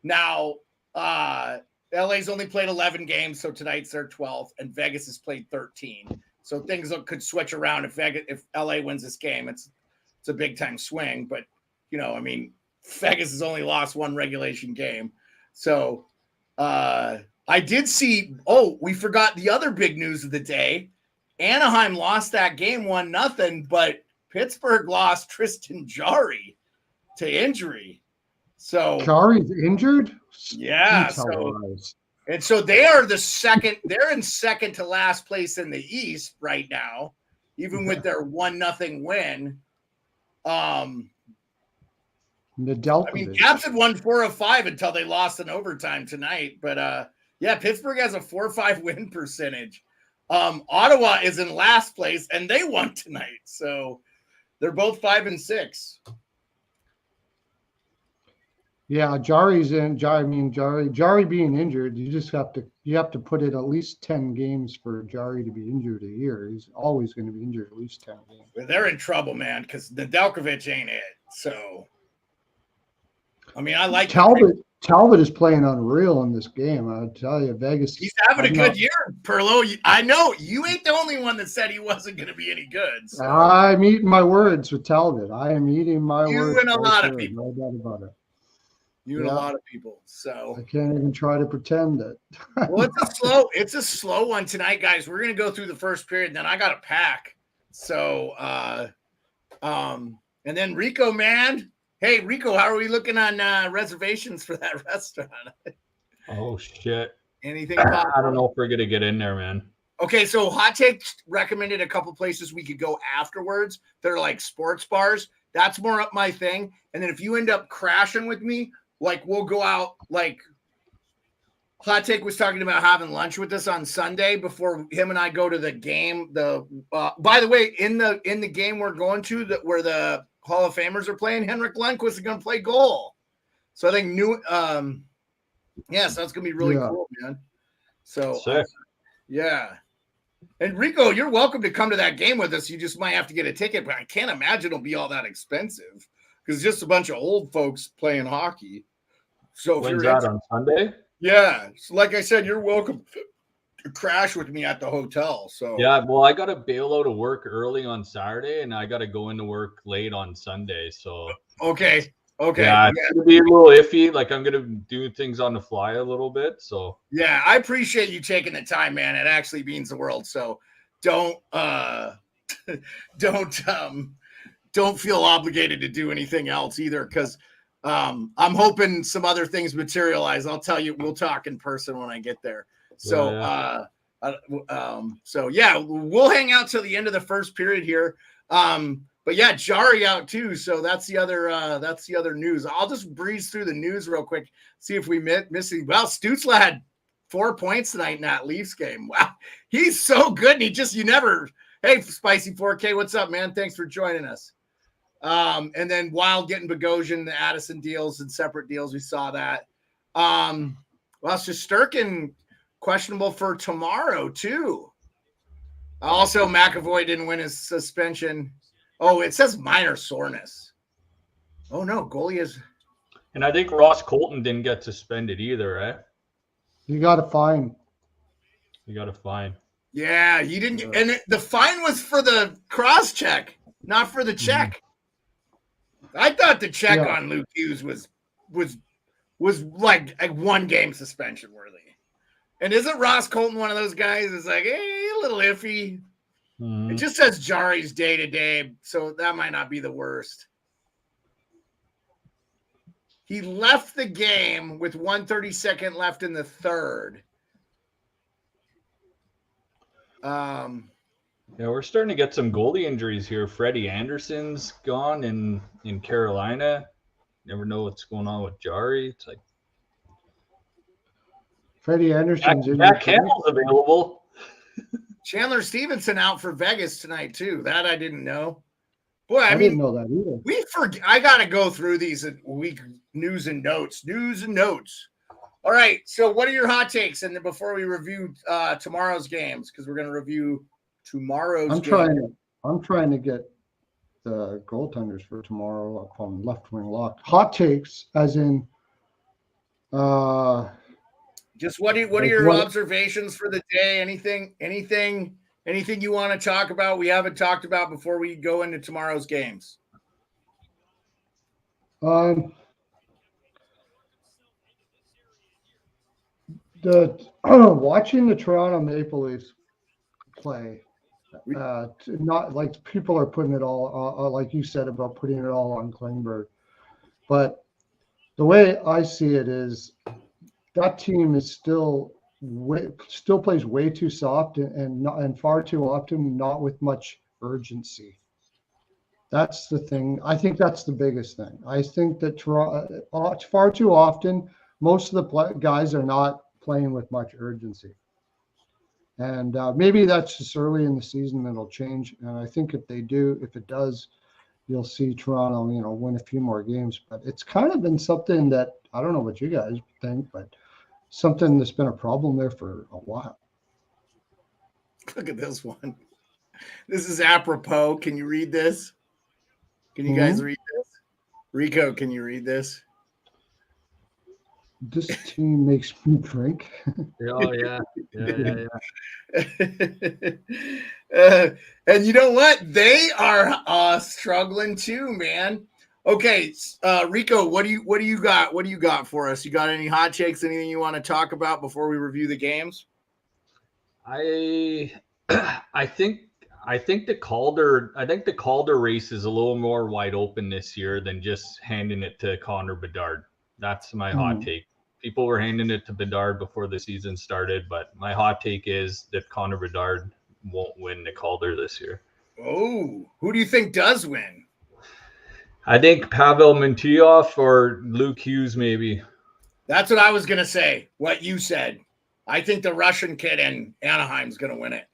Now, LA's only played 11 games, so tonight's their 12th, and Vegas has played 13. So things could switch around if LA wins this game. It's a big time swing, but Vegas has only lost one regulation game. So I did see. Oh, we forgot the other big news of the day. Anaheim lost that game 1-0, but Pittsburgh lost Tristan Jarry to injury. So Jarry's injured? Yeah. So they are the second. They're in second to last place in the East right now, even with their 1-0 win. Caps had won 4 of 5 until they lost in overtime tonight. But Pittsburgh has a 4-5 win percentage. Ottawa is in last place and they won tonight. So they're both 5-6. Yeah, Jarry's in. Jarry being injured, you have to put it at least 10 games for Jarry to be injured a year. He's always going to be injured at least 10 games. Well, they're in trouble, man, because Nedeljkovic ain't it. So, I like Talbot is playing unreal in this game. I'll tell you, Vegas. He's having a good year, Pearlo. I know you ain't the only one that said he wasn't going to be any good. So. I'm eating my words with Talbot. I am eating my words. You and a lot of people. No doubt about it. You and a lot of people. So I can't even try to pretend that. well, it's a slow one tonight, guys. We're gonna go through the first period, then I got to pack. So and then Rico, man. Hey Rico, how are we looking on reservations for that restaurant? Oh shit. Anything I don't know if we're gonna get in there, man. Okay, so Hot Take recommended a couple places we could go afterwards. They're like sports bars. That's more up my thing. And then if you end up crashing with me, like we'll go out. Like Hot Take was talking about having lunch with us on Sunday before him and I go to the game. By the way, in the game we're going to, where the Hall of Famers are playing, Henrik Lundqvist is going to play goal. So I think so that's going to be really cool, man. So yeah. And Rico, you're welcome to come to that game with us. You just might have to get a ticket, but I can't imagine it'll be all that expensive because it's just a bunch of old folks playing hockey. So if when's that on Sunday? Yeah. So like I said, you're welcome to crash with me at the hotel. So yeah, well, I got to bail out of work early on Saturday, and I got to go into work late on Sunday. So okay. Yeah, it's gonna be a little iffy. Like I'm gonna do things on the fly a little bit. So yeah, I appreciate you taking the time, man. It actually means the world. So don't feel obligated to do anything else either, because I'm hoping some other things materialize. I'll tell you, we'll talk in person when I get there. So so yeah, we'll hang out till the end of the first period here. But yeah, Jari out too. So that's the other news. I'll just breeze through the news real quick, see if we miss it. Well, Stützle had 4 points tonight in that Leafs game. Wow, he's so good. And hey, Spicy 4K, what's up, man? Thanks for joining us. And then Wild getting Bogosian, the Addison deals and separate deals. We saw that. Well, Shesterkin questionable for tomorrow too. Also, McAvoy didn't win his suspension. Oh, it says minor soreness. Oh no, goalie is. And I think Ross Colton didn't get suspended either, eh? You got a fine. Yeah, he didn't. And the fine was for the cross check, not for the check. I thought the check on Luke Hughes was like a 1 game suspension worthy. And isn't Ross Colton one of those guys that's like, hey, a little iffy? It just says Jari's day-to-day, so that might not be the worst. He left the game with 1:32 left in the third. Yeah, we're starting to get some goalie injuries here. Freddie Anderson's gone in Carolina. Never know what's going on with Jari. It's like Freddie Anderson's Jack Campbell's available. Chandler Stevenson out for Vegas tonight too. That I didn't know. Boy, I mean, didn't know that either. I gotta go through these week news and notes. All right. So, what are your hot takes? And then before we review tomorrow's games, because we're gonna review tomorrow's. I'm trying to get the goaltenders for tomorrow up on Left Wing Lock. Hot takes, as in. Just what are your observations for the day? Anything you want to talk about we haven't talked about before we go into tomorrow's games? Watching the Toronto Maple Leafs play, not like people are putting it all, like you said about putting it all on Klingberg, but the way I see it is that team is still plays way too soft and far too often not with much urgency. That's the thing. I think that's the biggest thing. I think that far too often, most of the guys are not playing with much urgency. And maybe that's just early in the season that'll change. And I think if it does, you'll see Toronto, win a few more games. But it's kind of been something that, I don't know what you guys think, but something that's been a problem there for a while. Look at this one. This is apropos. Can you read this? Can you guys read this? Rico, can you read this? This team makes me drink. Oh, yeah. And you know what? They are struggling too, man. Okay, Rico, what do you got? What do you got for us? You got any hot takes? Anything you want to talk about before we review the games? I I think the Calder race is a little more wide open this year than just handing it to Connor Bedard. That's my hot take. People were handing it to Bedard before the season started, but my hot take is that Connor Bedard won't win the Calder this year. Oh, who do you think does win? I think Pavel Mintyov or Luke Hughes, maybe. That's what I was going to say, what you said. I think the Russian kid in Anaheim's going to win it.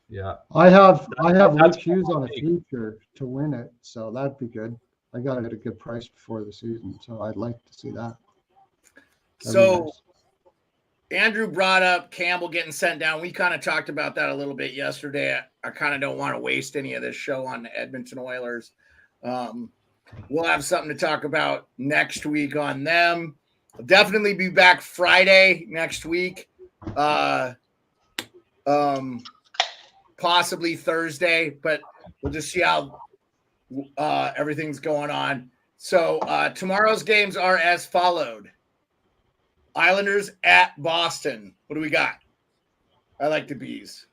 Yeah. I have Luke Hughes on a future to win it, so that'd be good. I got it at a good price before the season, so I'd like to see that. So nice. Andrew brought up Campbell getting sent down. We kind of talked about that a little bit yesterday. I kind of don't want to waste any of this show on the Edmonton Oilers. We'll have something to talk about next week on them. I'll definitely be back Friday next week. Possibly Thursday, but we'll just see how everything's going on. So tomorrow's games are as followed. Islanders at Boston. What do we got? I like the Bees.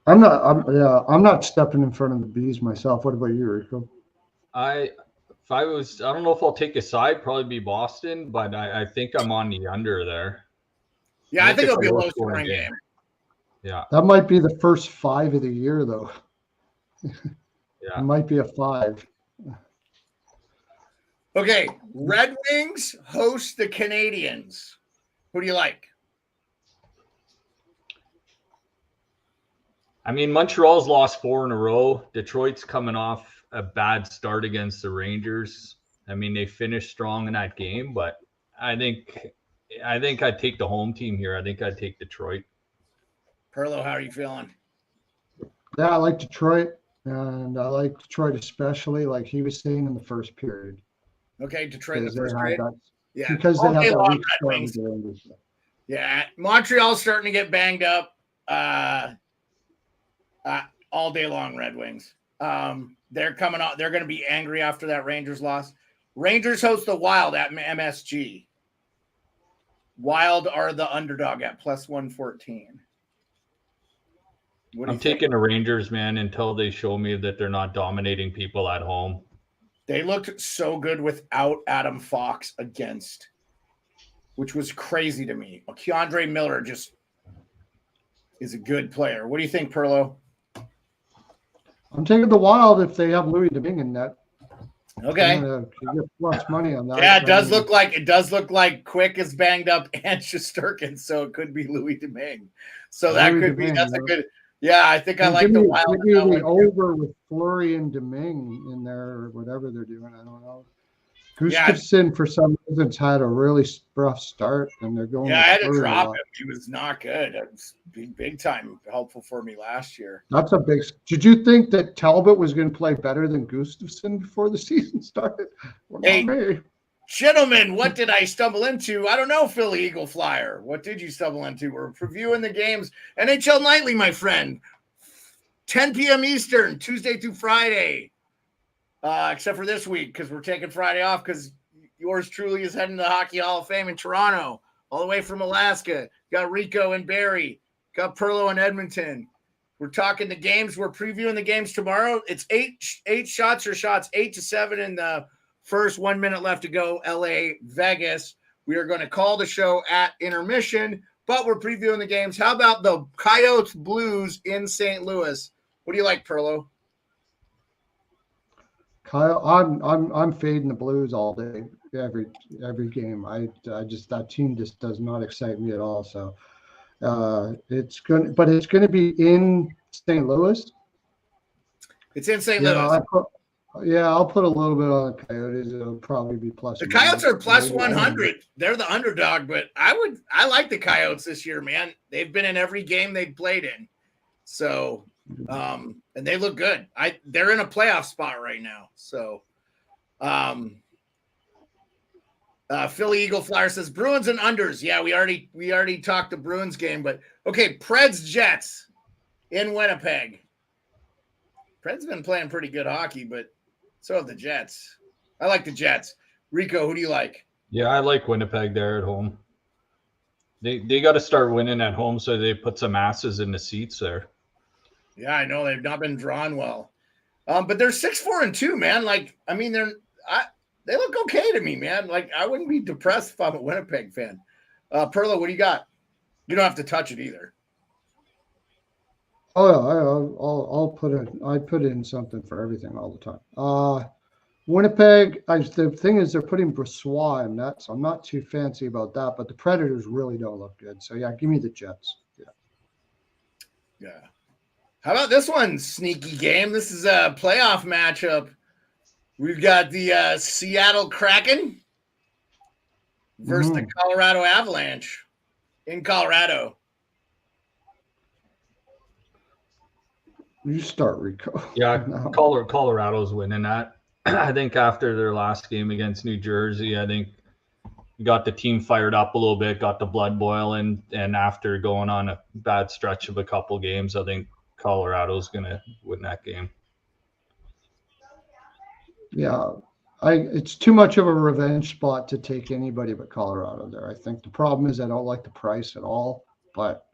I'm not stepping in front of the Bees myself. What about you, Rico? I don't know if I'll take a side, probably be Boston, but I think I'm on the under there. Yeah, I think it'll be a low-scoring game. Yeah. That might be the first 5 of the year, though. Yeah. It might be a 5. Okay, Red Wings host the Canadiens. Who do you like? I mean, Montreal's lost 4 in a row. Detroit's coming off a bad start against the Rangers. I mean, they finished strong in that game, but I think I'd take the home team here. I think I'd take Detroit. Pearlo, how are you feeling? Yeah, I like Detroit, and I like Detroit especially, like he was saying in the first period. Okay, Detroit in the first period. Yeah, because they have that weak start with the Rangers. Yeah, Montreal's starting to get banged up all day long, Red Wings. They're coming out. They're going to be angry after that Rangers loss. Rangers host the Wild at MSG. Wild are the underdog at plus 114. I'm taking the Rangers, man, until they show me that they're not dominating people at home. They looked so good without Adam Fox against, which was crazy to me. Keandre Miller just is a good player. What do you think, Pearlo? I'm taking the Wild if they have Louis Domingue in net. Okay. You get plus money on that. Yeah, it does look like Quick is banged up and Shesterkin, so it could be Louis Domingue. So that could be that's a good. Yeah, I think I like the Wild. Maybe the over with Fleury and Domingue in there or whatever they're doing. I don't know. Gustafsson, for some reason, had a really rough start, and they're going. Yeah, I had to drop him. He was not good. It was big time helpful for me last year. That's a big. Did you think that Talbot was going to play better than Gustafsson before the season started? Well, hey, gentlemen, what did I stumble into? I don't know, Philly Eagle Flyer. What did you stumble into? We're previewing the games. NHL Nightly, my friend. 10 p.m. Eastern, Tuesday through Friday. Except for this week, because we're taking Friday off because yours truly is heading to the Hockey Hall of Fame in Toronto, all the way from Alaska. Got Rico and Barry. Got Pearlo and Edmonton. We're talking the games. We're previewing the games tomorrow. It's eight shots, 8-7 in the first 1 minute left to go. LA, Vegas. We are going to call the show at intermission, but we're previewing the games. How about the Coyotes Blues in St. Louis? What do you like, Pearlo? Kyle, I'm fading the Blues all day, every game. I just that team just does not excite me at all. So it's gonna be in St. Louis. It's in St. Louis. I'll put a little bit on the Coyotes. It'll probably be plus. The Coyotes are plus 100. They're the underdog, but I like the Coyotes this year, man. They've been in every game they've played in. So and they look good. They're in a playoff spot right now. So Philly Eagle Flyer says Bruins and unders. Yeah, we already talked the Bruins game, but okay, Preds Jets in Winnipeg. Preds been playing pretty good hockey, but So have the Jets. I like the Jets. Rico, who do you like? Yeah, I like Winnipeg there at home. They got to start winning at home so they put some asses in the seats there. Yeah, I know they've not been drawn well. But they're 6-4-2, man. Like, I mean, they look okay to me, man. Like, I wouldn't be depressed if I'm a Winnipeg fan. Pearlo, what do you got? You don't have to touch it either. Oh, yeah, I'll put in. I put in something for everything all the time. Winnipeg. The thing is, they're putting Brossoit in that, so I'm not too fancy about that. But the Predators really don't look good. So yeah, give me the Jets. Yeah. How about this one? Sneaky game. This is a playoff matchup. We've got the Seattle Kraken versus the Colorado Avalanche in Colorado. You start, Rico. Yeah, No. Colorado's winning that. I think after their last game against New Jersey, I think got the team fired up a little bit, got the blood boiling, and after going on a bad stretch of a couple games, I think Colorado's going to win that game. Yeah, it's too much of a revenge spot to take anybody but Colorado there. I think the problem is I don't like the price at all, but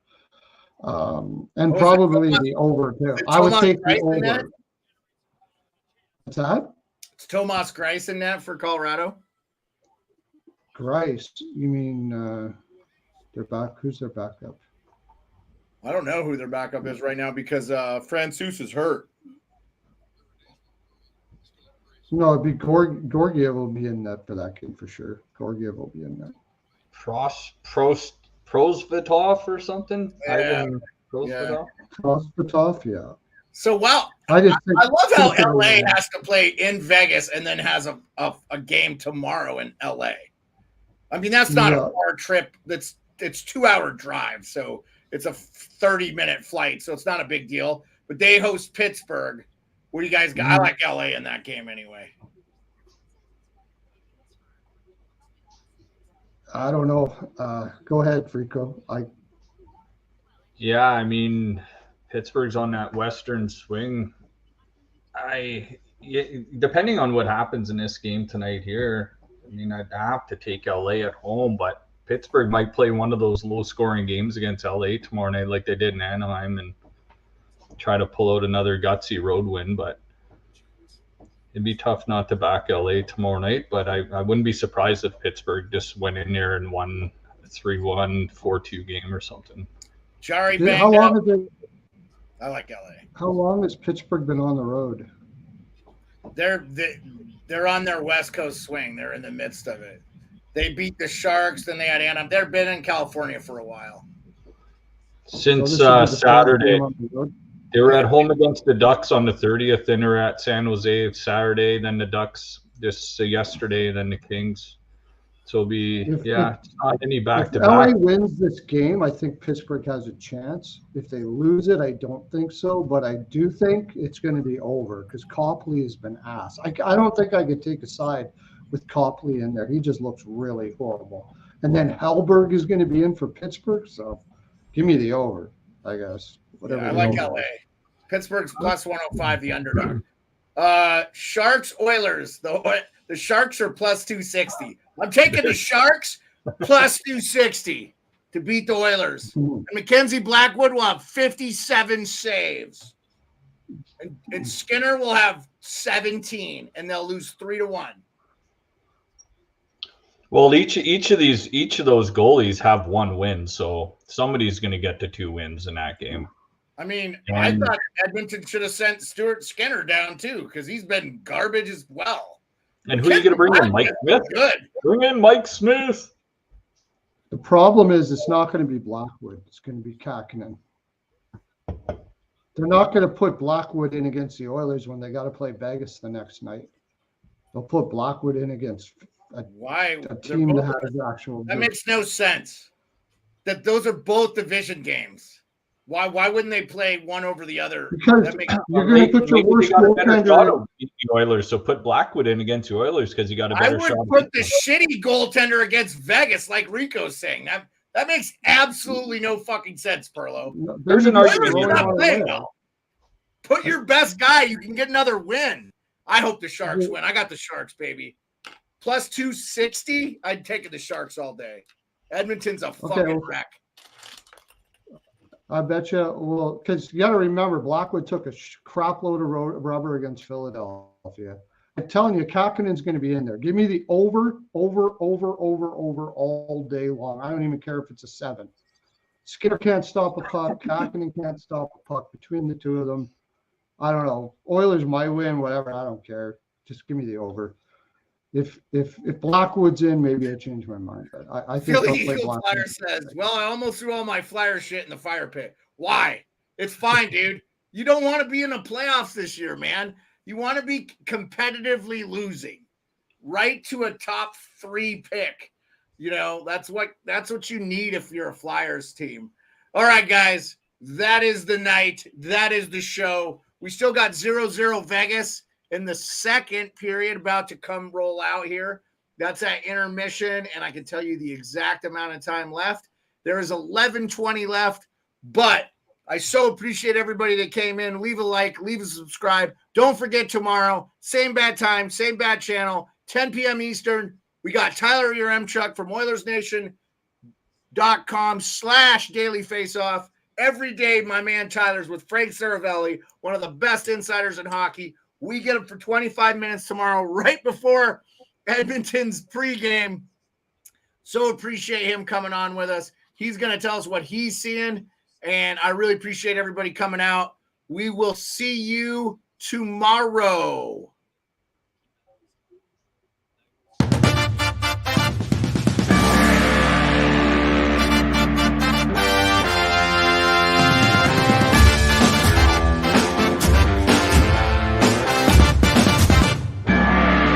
and probably the over too. I would take the over. What's that? It's Tomas Greiss in that for Colorado. Greiss, you mean they're back? Who's their backup? I don't know who their backup is right now because Francouz is hurt. No, it'd be Georgiev will be in that for that game for sure. Georgiev will be in that. Prosvetov or something? Yeah. Prosvetov, yeah. So, wow. I love how LA has to play in Vegas and then has a game tomorrow in LA. I mean, that's not a far trip. It's 2-hour drive. So it's a 30-minute flight. So it's not a big deal. But they host Pittsburgh. What do you guys got? I like LA in that game anyway. I don't know. Go ahead, Rico. Yeah, I mean, Pittsburgh's on that Western swing. Depending on what happens in this game tonight here, I mean, I'd have to take LA at home, but Pittsburgh might play one of those low-scoring games against LA tomorrow night like they did in Anaheim and try to pull out another gutsy road win, but it'd be tough not to back LA tomorrow night, but I wouldn't be surprised if Pittsburgh just went in there and won a 3-1, 4-2 game or something. Jari I like LA. How long has Pittsburgh been on the road? They're on their West Coast swing. They're in the midst of it. They beat the Sharks, then they had Anaheim. They've been in California for a while. Since Saturday. They were at home against the Ducks on the 30th, then they were at San Jose Saturday, then the Ducks just yesterday, then the Kings. So it'll be, it's not any back-to-back. If LA wins this game, I think Pittsburgh has a chance. If they lose it, I don't think so, but I do think it's going to be over because Copley has been ass. I don't think I could take a side with Copley in there. He just looks really horrible. And then Hellberg is going to be in for Pittsburgh, so give me the over, I guess. Whatever. I like LA. Pittsburgh's plus 105, the underdog. Sharks, Oilers. The Sharks are plus 260. I'm taking the Sharks plus 260 to beat the Oilers. And Mackenzie Blackwood will have 57 saves. And Skinner will have 17, and they'll lose 3-1. Well, each of those goalies have one win, so somebody's going to get to 2 wins in that game. I mean, I thought Edmonton should have sent Stuart Skinner down too because he's been garbage as well. And who are you going to bring in? Mike Smith? Good. Bring in Mike Smith. The problem is it's not going to be Blackwood. It's going to be Kakinen. They're not going to put Blackwood in against the Oilers when they got to play Vegas the next night. They'll put Blackwood in against a team that has actual. That makes no sense. That those are both division games. Why wouldn't they play one over the other? Because you're going to put your worst goaltender. The Oilers, so put Blackwood in against the Oilers because you got a better shot. I would put the shitty goaltender against Vegas, like Rico's saying. That makes absolutely no fucking sense, Pearlo. There's an argument. Not playing well. Put your best guy. You can get another win. I hope the Sharks win. I got the Sharks, baby. Plus 260, I'd take the Sharks all day. Edmonton's a fucking wreck. I bet you. Well, because you got to remember, Blackwood took a crap load of rubber against Philadelphia. I'm telling you, Kakanen's going to be in there. Give me the over all day long. I don't even care if it's a 7. Skinner can't stop a puck. Kakinen can't stop a puck. Between the two of them, I don't know. Oilers might win, whatever. I don't care. Just give me the over. If Blackwood's in, maybe I change my mind. But I think Philly Eagle Flyer says, well, I almost threw all my Flyer shit in the fire pit. Why? It's fine, dude. You don't want to be in the playoffs this year, man. You want to be competitively losing right to a top 3 pick. You know, that's what you need if you're a Flyers team. All right, guys, that is the night. That is the show. We still got 0-0 Vegas in the second period about to come roll out here. That's at intermission, and I can tell you the exact amount of time left. There is 11:20 left, but I so appreciate everybody that came in. Leave a like, leave a subscribe. Don't forget tomorrow, same bad time, same bad channel, 10 p.m. Eastern. We got Tyler Yaremchuk from OilersNation.com/Daily Faceoff. Every day, my man Tyler's with Frank Saravelli, one of the best insiders in hockey. We get him for 25 minutes tomorrow, right before Edmonton's pregame. So appreciate him coming on with us. He's going to tell us what he's seeing, and I really appreciate everybody coming out. We will see you tomorrow.